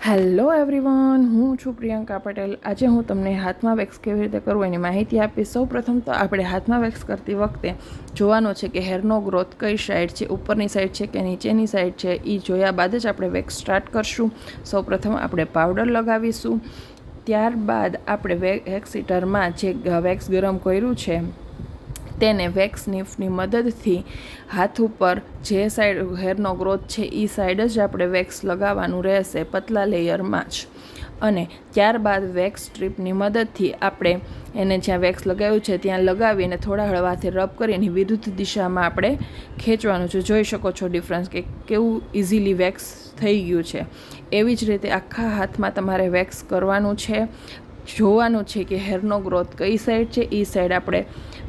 Hello everyone, હું છું પ્રિયંકા પટેલ. આજે હું તમને હાથમાં વેક્સ કેવી રીતે કરવું એની માહિતી આપીશ. સૌપ્રથમ તો આપણે હાથમાં વેક્સ કરતી વખતે જોવાનું છે કે હેરનો ગ્રોથ કઈ સાઈડ છે, ઉપરની સાઈડ છે કે નીચેની સાઈડ છે. એ જોયા બાદ જ આપણે વેક્સ સ્ટાર્ટ કરશું. સૌપ્રથમ આપણે પાવડર લગાવીશું. ત્યારબાદ આપણે વેક્સ હીટરમાં જે વેક્સ ગરમ કર્યું છે તેને વેક્સ સ્નિફની મદદથી હાથ ઉપર જે સાઈડ હેરનો ગ્રોથ છે એ સાઈડ જ આપણે વેક્સ લગાવવાનું રહેશે, પતલા લેયરમાં જ. અને ત્યારબાદ વેક્સ સ્ટ્રીપની મદદથી આપણે એને જ્યાં વેક્સ લગાવ્યું છે ત્યાં લગાવીને થોડા હળવાથી રબ કરીને વિરુદ્ધ દિશામાં આપણે ખેંચવાનું છે. જોઈ શકો છો ડિફરન્સ કે કેવું ઇઝીલી વેક્સ થઈ ગયું છે. એવી જ રીતે આખા હાથમાં તમારે વેક્સ કરવાનું છે. જોવાનું છે કે હેરનો ગ્રોથ કઈ સાઈડ છે, એ સાઈડ આપણે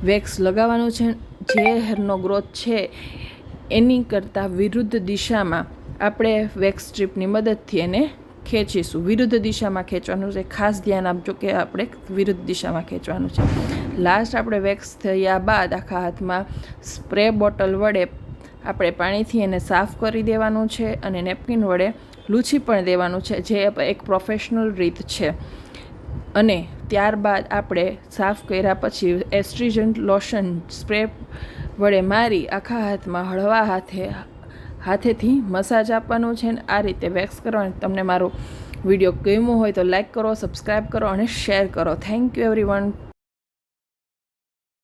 વેક્સ લગાવવાનું છે. જે હેરનો ગ્રોથ છે એની કરતાં વિરુદ્ધ દિશામાં આપણે વેક્સ સ્ટ્રીપની મદદથી એને ખેંચીશું. વિરુદ્ધ દિશામાં ખેંચવાનું છે, ખાસ ધ્યાન આપજો કે આપણે વિરુદ્ધ દિશામાં ખેંચવાનું છે. લાસ્ટ આપણે વેક્સ થયા બાદ આખા હાથમાં સ્પ્રે બોટલ વડે આપણે પાણીથી એને સાફ કરી દેવાનું છે અને નેપકિન વડે લૂછી પણ દેવાનું છે, જે એક પ્રોફેશનલ રીત છે. અને ત્યારબાદ આપણે સાફ કર્યા પછી એસ્ટ્રીજન્ટ લોશન સ્પ્રે વડે મારી આખા હાથમાં હળવા હાથેથી મસાજ આપવાનું છે. આ રીતે વેક્સ કરવાનું. તમને મારો વિડીયો ગમ્યો હોય તો લાઈક કરો, સબસ્ક્રાઈબ કરો અને શેર કરો. Thank you everyone.